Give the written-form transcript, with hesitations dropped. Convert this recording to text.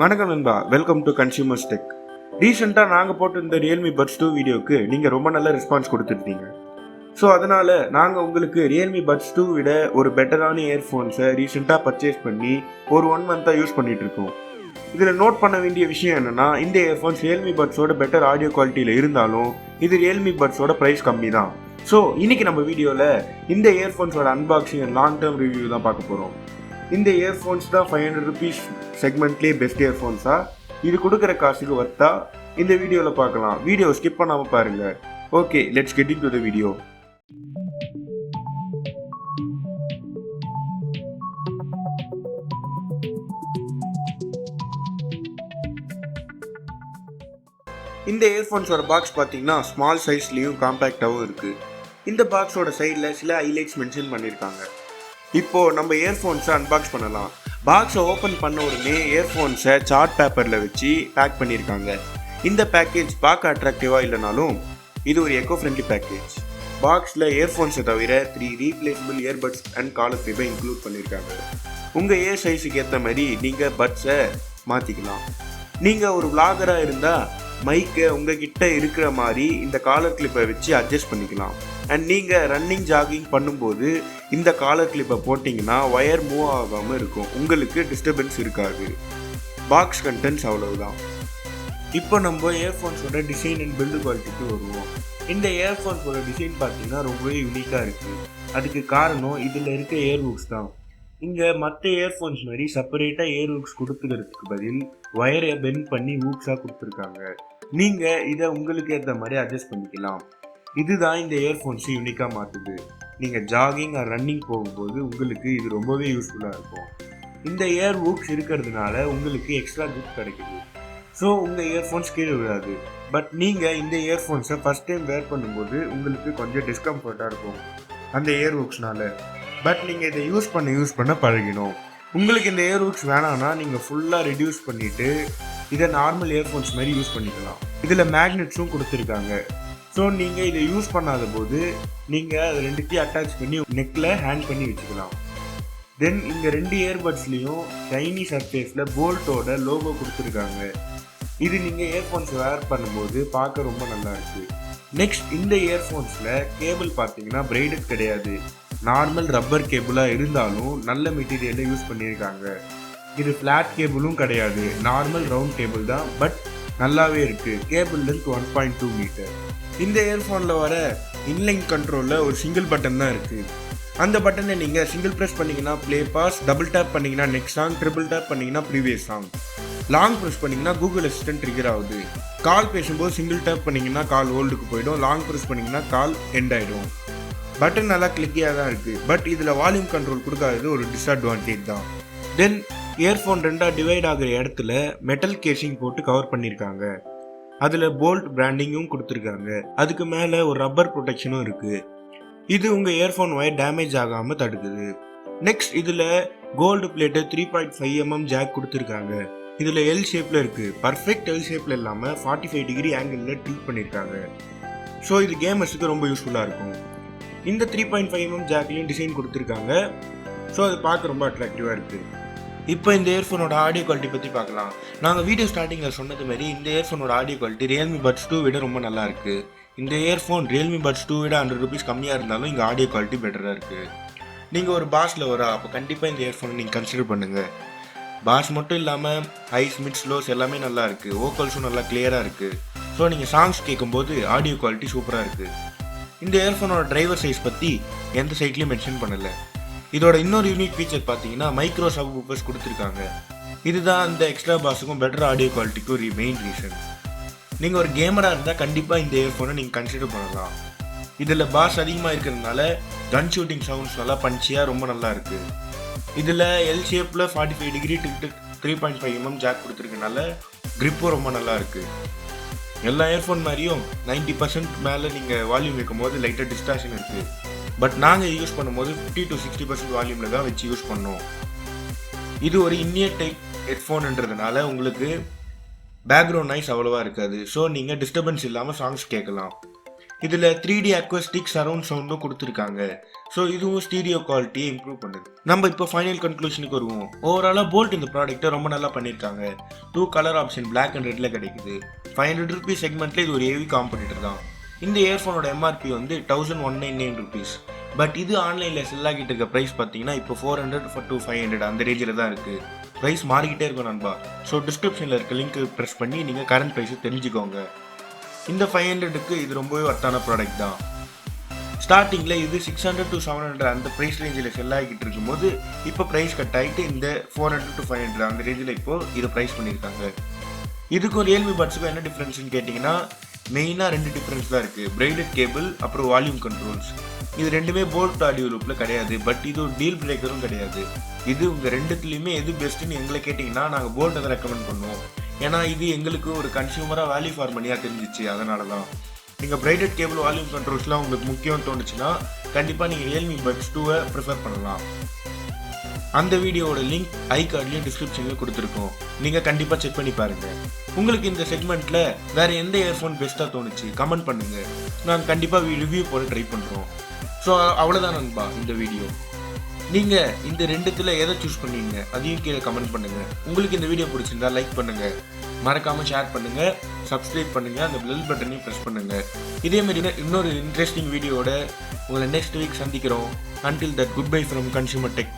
வணக்கம் நண்பா, welcome to கன்சுமர்ஸ்டெக். ரீசெண்டாக நாங்கள் போட்டு இந்த ரியல்மி பட்ஸ் 2 வீடியோக்கு நீங்கள் ரொம்ப நல்ல ரெஸ்பான்ஸ் கொடுத்துருந்தீங்க. ஸோ அதனால் நாங்கள் உங்களுக்கு ரியல்மி பட்ஸ் 2 விட ஒரு பெட்டரான இயர்ஃபோன்ஸை ரீசெண்டாக பர்ச்சேஸ் பண்ணி ஒரு 1 மந்த்தாக யூஸ் பண்ணிகிட்ருக்கோம். இதில் நோட் பண்ண வேண்டிய விஷயம் என்னென்னா, இந்த இயர்ஃபோன்ஸ் ரியல்மி பட்ஸோட பெட்டர் ஆடியோ குவாலிட்டியில் இருந்தாலும் இது ரியல்மி பட்ஸோட ப்ரைஸ் கம்மி தான். ஸோ இன்றைக்கி நம்ம வீடியோவில் இந்த இயர்ஃபோன்ஸோட unboxing and long term review தான் பார்க்க போகிறோம். இந்த இயர்ஃபோன்ஸ் தான் 500 rupees செக்மெண்ட்லேயே பெஸ்ட் இயர்ஃபோன்ஸா, இது கொடுக்குற காசுக்கு வர்த்தா, இந்த வீடியோவில் பார்க்கலாம். வீடியோ ஸ்கிப் பண்ணாமல் பாருங்கள். Okay, let's get into the video. இந்த இயர்ஃபோன்ஸோட பாக்ஸ் பார்த்தீங்கன்னா ஸ்மால் சைஸ்லேயும் காம்பேக்டாகவும் இருக்குது. இந்த பாக்ஸோட சைடில் சில ஹைலைட்ஸ் மென்ஷன் பண்ணியிருக்காங்க. இப்போது நம்ம இயர்ஃபோன்ஸை அன்பாக்ஸ் பண்ணலாம். பாக்ஸை ஓப்பன் பண்ண உடனே இயர்ஃபோன்ஸை சார்ட் பேப்பரில் வச்சு பேக் பண்ணியிருக்காங்க. இந்த பேக்கேஜ் பார்க்க அட்ராக்டிவாக இல்லைனாலும் இது ஒரு எக்கோ ஃப்ரெண்ட்லி பேக்கேஜ். பாக்ஸில் இயர்ஃபோன்ஸை தவிர 3 ரீப்ளேசபிள் இயர்பட்ஸ் அண்ட் காலர் டியூபை இன்க்ளூட் பண்ணியிருக்காங்க. உங்கள் இயர் சைஸுக்கு ஏற்ற மாதிரி நீங்கள் பட்ஸை மாற்றிக்கலாம். நீங்கள் ஒரு விளாகராக இருந்தால் மைக்கை உங்ககிட்ட இருக்கிற மாதிரி இந்த காலர் கிளிப்பை வச்சு அட்ஜஸ்ட் பண்ணிக்கலாம். அண்ட் நீங்கள் ரன்னிங் ஜாகிங் பண்ணும்போது இந்த காலர் கிளிப்பை போட்டிங்கன்னா ஒயர் மூவ் ஆகாமல் இருக்கும், உங்களுக்கு டிஸ்டர்பன்ஸ் இருக்காது. பாக்ஸ் கண்டென்ட்ஸ் அவ்வளவுதான். இப்போ நம்ம இயர்ஃபோன்ஸோட டிசைன் அண்ட் பில்டு குவாலிட்டிக்கு வருவோம். இந்த இயர்ஃபோன்ஸோட டிசைன் பார்த்தீங்கன்னா ரொம்பவே யூனிக்காக இருக்குது. அதுக்கு காரணம் இதில் இருக்க இயர் ஹூக்ஸ் தான். இங்கே மற்ற இயர்ஃபோன்ஸ் மாதிரி செப்பரேட்டாக இயர் ஹூக்ஸ் கொடுத்துக்கிறதுக்கு பதில் ஒயரை பெண்ட் பண்ணி ஹூக்ஸாக கொடுத்துருக்காங்க. நீங்கள் இதை உங்களுக்கு ஏற்ற மாதிரி அட்ஜஸ்ட் பண்ணிக்கலாம். இதுதான் இந்த இயர்ஃபோன்ஸை யூனிக்காக மாற்றுது. நீங்கள் ஜாகிங் ஆர் ரன்னிங் போகும்போது உங்களுக்கு இது ரொம்பவே யூஸ்ஃபுல்லாக இருக்கும். இந்த இயர் ஹூக்ஸ் இருக்கிறதுனால உங்களுக்கு எக்ஸ்ட்ரா கிரிப் கிடைக்குது. ஸோ உங்கள் இயர்ஃபோன்ஸ் கீழே விடாது. பட் நீங்கள் இந்த இயர்ஃபோன்ஸை ஃபஸ்ட் டைம் வேர் பண்ணும்போது உங்களுக்கு கொஞ்சம் டிஸ்கம்ஃபர்ட்டாக இருக்கும் அந்த இயர் ஹூக்ஸ்னால. பட் நீங்கள் இதை யூஸ் பண்ண பழகிடும். உங்களுக்கு இந்த இயர் ஹூக்ஸ் வேணான்னா நீங்கள் ஃபுல்லாக ரெடியூஸ் பண்ணிவிட்டு இதை நார்மல் இயர்ஃபோன்ஸ் மாதிரி யூஸ் பண்ணிக்கலாம். இதில் மேக்னெட்ஸும் கொடுத்துருக்காங்க. ஸோ நீங்கள் இதை யூஸ் பண்ணாத போது நீங்கள் அதை ரெண்டுத்தையும் அட்டாச் பண்ணி நெக்கில் ஹேண்ட் பண்ணி வச்சுக்கலாம். தென் இங்கே 2 இயர்பட்ஸ்லேயும் ஷைனி சர்ஃபேஸில் போல்ட்டோட லோகோ கொடுத்துருக்காங்க. இது நீங்கள் இயர்ஃபோன்ஸ் வேர் பண்ணும்போது பார்க்க ரொம்ப நல்லா இருக்குது. நெக்ஸ்ட், இந்த இயர்ஃபோன்ஸில் கேபிள் பார்த்தீங்கன்னா பிரைடட் கிடையாது, நார்மல் ரப்பர் கேபிளாக இருந்தாலும் நல்ல மெட்டீரியலை யூஸ் பண்ணியிருக்காங்க. இது ஃப்ளாட் கேபிளும் கிடையாது, நார்மல் ரவுண்ட் கேபிள் தான், பட் நல்லாவே இருக்குது. Cable length 1.2 metre. இந்த இயர்ஃபோனில் வர இன்லைன் கண்ட்ரோலில் ஒரு சிங்கிள் பட்டன் தான் இருக்குது. அந்த பட்டனை நீங்கள் சிங்கிள் ப்ரெஸ் பண்ணிங்கன்னா ப்ளே பாஸ், டபுள் டேப் பண்ணிங்கன்னா நெக்ஸ்ட் சாங், ட்ரிபிள் டேப் பண்ணிங்கன்னா ப்ரீவியஸ் சாங், லாங் ப்ரெஸ் பண்ணிங்கன்னா கூகுள் அசிஸ்டன்ட் ட்ரிகர் ஆகுது. கால் பேசும்போது சிங்கிள் டேப் பண்ணிங்கன்னா கால் ஹோல்டுக்கு போயிடும், லாங் ப்ரெஸ் பண்ணிங்கன்னா கால் எண்ட் ஆகிடும். பட்டன் நல்லா கிளிக்கியாக தான் இருக்குது, பட் இதில் வால்யூம் கண்ட்ரோல் கொடுக்காதது ஒரு டிஸ்அட்வான்டேஜ் தான். தென் இயர்ஃபோன் 2 டிவைட் ஆகிற இடத்துல மெட்டல் கேசிங் போட்டு கவர் பண்ணியிருக்காங்க. அதில் போல்ட் பிராண்டிங்கும் கொடுத்துருக்காங்க. அதுக்கு மேலே ஒரு ரப்பர் ப்ரொடெக்ஷனும் இருக்குது. இது உங்கள் இயர்ஃபோன் ஒயர் டேமேஜ் ஆகாமல் தடுக்குது. நெக்ஸ்ட், இதில் கோல்டு பிளேட்டு 3.5 mm ஜாக் கொடுத்துருக்காங்க. இதில் எல் ஷேப்பில் இருக்குது. பர்ஃபெக்ட் எல் ஷேப்பில் இல்லாமல் 45 டிகிரி ஆங்கிளில் ட்ரீட் பண்ணியிருக்காங்க. ஸோ இது கேமர்ஸுக்கு ரொம்ப யூஸ்ஃபுல்லாக இருக்கும். இந்த 3.5 mm ஜாக்லையும் டிசைன் கொடுத்துருக்காங்க. ஸோ அது பார்க்க ரொம்ப அட்ராக்டிவாக இருக்குது. இப்போ இந்த இயர்ஃபோனோட ஆடியோ குவாலிட்டி பற்றி பார்க்கலாம். நாங்கள் வீடியோ ஸ்டார்டிங்கில் சொன்னது மாதிரி இந்த இயர்ஃபோனோட ஆடியோ குவாலிட்டி ரியல்மி பட்ஸ் 2 விட ரொம்ப நல்லா இருக்குது. இந்த இயர்ஃபோன் ரியல்மி பட்ஸ் 2 விட 100 rupees கம்மியாக இருந்தாலும் இங்கே ஆடியோ குவாலிட்டி பெட்டராக இருக்குது. நீங்கள் ஒரு பாஸில் அப்போ கண்டிப்பாக இந்த இயர்ஃபோனை நீங்கள் கன்சிடர் பண்ணுங்கள். பாஸ் மட்டும் இல்லாமல் ஹைஸ், மிட்ஸ், லோஸ் எல்லாமே நல்லா இருக்குது. வோக்கல்ஸும் நல்லா கிளியராக இருக்குது. ஸோ நீங்கள் சாங்ஸ் கேட்கும்போது ஆடியோ குவாலிட்டி சூப்பராக இருக்குது. இந்த இயர்ஃபோனோட டிரைவர் சைஸ் பற்றி எந்த சைட்லையும் மென்ஷன் பண்ணலை. இதோட இன்னொரு யூனிக் ஃபீச்சர் பார்த்தீங்கன்னா மைக்ரோ சப் வூஃபர்ஸ் கொடுத்துருக்காங்க. இதுதான் அந்த எக்ஸ்ட்ரா பாஸுக்கும் பெட்டர் ஆடியோ குவாலிட்டிக்கும் ஒரு மெயின் ரீசன். நீங்கள் ஒரு கேமராக இருந்தால் கண்டிப்பாக இந்த இயர்ஃபோனை நீங்கள் கன்சிடர் பண்ணலாம். இதில் பாஸ் அதிகமாக இருக்கிறதுனால கன் ஷூட்டிங் சவுண்ட்ஸ் நல்லா பஞ்சியாக ரொம்ப நல்லா இருக்குது. இதில் எல் ஷேப்பில் 45 டிகிரி 3.5 mm ஜாக் கொடுத்துருக்கனால கிரிப்பும் ரொம்ப நல்லா இருக்குது. எல்லா இயர்ஃபோன் மாதிரியும் 90% மேலே நீங்கள் வால்யூம் வைக்கும் போது லைட்டாக டிஸ்டார்ஷன் இருக்குது. பட் நாங்கள் யூஸ் பண்ணும்போது 50 to 60% வால்யூமில் தான் வச்சு யூஸ் பண்ணோம். இது ஒரு இன்னியர் டைப் ஹெட்ஃபோன்ன்றதுனால உங்களுக்கு பேக்ரவுண்ட் நாய்ஸ் அவ்வளோவா இருக்காது. ஸோ நீங்கள் டிஸ்டர்பன்ஸ் இல்லாமல் சாங்ஸ் கேட்கலாம். இதில் 3D அக்வஸ்டிக் சரவுண்ட் சவுண்டும் கொடுத்துருக்காங்க. ஸோ இதுவும் ஸ்டீரியோ குவாலிட்டியை இம்ப்ரூவ் பண்ணுது. நம்ம இப்போ ஃபைனல் கன்க்ளூஷனுக்கு வருவோம். ஓவராலாக போல்ட் இந்த ப்ராடக்ட்டை ரொம்ப நல்லா பண்ணியிருக்காங்க. 2 கலர் ஆப்ஷன் பிளாக் அண்ட் ரெட்டில் கிடைக்குது. 500 ருபீஸ் செக்மெண்ட்டில் இது ஒரு ஹெவி காம்படிட்டர் தான். இந்த இயர்ஃபோனோட எம்ஆர்பி வந்து 1199 rupees. பட் இது ஆன்லைனில் செல் ஆகிட்டு இருக்க ப்ரைஸ் பார்த்தீங்கன்னா இப்போ 400 to 500 அந்த ரேஞ்சில் தான் இருக்குது. ப்ரைஸ் மாறிக்கிட்டே இருக்கும் நண்பா. ஸோ டிஸ்கிரிப்ஷனில் இருக்க லிங்க் ப்ரெஸ் பண்ணி நீங்கள் கரண்ட் ப்ரைஸை தெரிஞ்சுக்கோங்க. இந்த 500க்கு இது ரொம்பவே வர்த்தான ப்ராடக்ட் தான். ஸ்டார்டிங்கில் இது 600 to 700 அந்த ப்ரைஸ் ரேஞ்சில் செல் ஆகிட்டு இருக்கும்போது இப்போ ப்ரைஸ் கட் ஆகிட்டு இந்த 400 to 500 அந்த ரேஞ்சில் இப்போது இது ப்ரைஸ் பண்ணியிருக்காங்க. இதுக்கும் ரியல்மி பட்ஸுக்கும் என்ன டிஃப்ரென்ஸ்னு கேட்டிங்கன்னா மெயினாக 2 டிஃப்ரென்ஸ் தான் இருக்குது. பிரைடட் கேபிள் அப்புறம் வால்யூம் கண்ட்ரோல்ஸ். இது ரெண்டுமே போல்ட் ஆடியோ லூப்பில் கிடையாது. பட் இது ஒரு டீல் பிரேக்கரும் கிடையாது. இது உங்கள் ரெண்டுத்துலேயுமே எது பெஸ்ட்டுன்னு எங்களை கேட்டிங்கன்னா நாங்கள் போல்ட்டை தான் ரெக்கமெண்ட் பண்ணுவோம். ஏன்னா இது எங்களுக்கு ஒரு கன்சியூமராக வேல்யூ ஃபார் மணியாக தெரிஞ்சிச்சு. அதனால தான் நீங்கள் பிரைடட் கேபிள் வால்யூம் கண்ட்ரோல்ஸ்லாம் உங்களுக்கு முக்கியம்னு தோணுச்சுன்னா கண்டிப்பாக நீங்கள் ரியல்மி பட்ஸ் 2 ப்ரிஃபர் பண்ணலாம். அந்த வீடியோவோட லிங்க் ஐ கார்ட்லேயும் டிஸ்கிரிப்ஷனில் கொடுத்துருக்கோம். நீங்கள் கண்டிப்பாக செக் பண்ணி பாருங்கள். உங்களுக்கு இந்த செக்மெண்ட்டில் வேறு எந்த இயர்ஃபோன் பெஸ்ட்டாக தோணுச்சு கமெண்ட் பண்ணுங்கள். நாங்கள் கண்டிப்பாக ரிவ்யூ போட ட்ரை பண்ணுறோம். ஸோ அவ்வளோதான் நண்பா இந்த வீடியோ. நீங்கள் இந்த ரெண்டுத்தில் எதை சூஸ் பண்ணீங்க அதையும் கீழே கமெண்ட் பண்ணுங்கள். உங்களுக்கு இந்த வீடியோ பிடிச்சிருந்தா லைக் பண்ணுங்கள், மறக்காமல் ஷேர் பண்ணுங்கள், சப்ஸ்கிரைப் பண்ணுங்கள், அந்த பெல் பட்டனையும் ப்ரெஸ் பண்ணுங்கள். இதேமாரி இன்னொரு இன்ட்ரெஸ்டிங் வீடியோவோட உங்களை நெக்ஸ்ட் வீக் சந்திக்கிறோம். Until that, goodbye from Consumer Tech.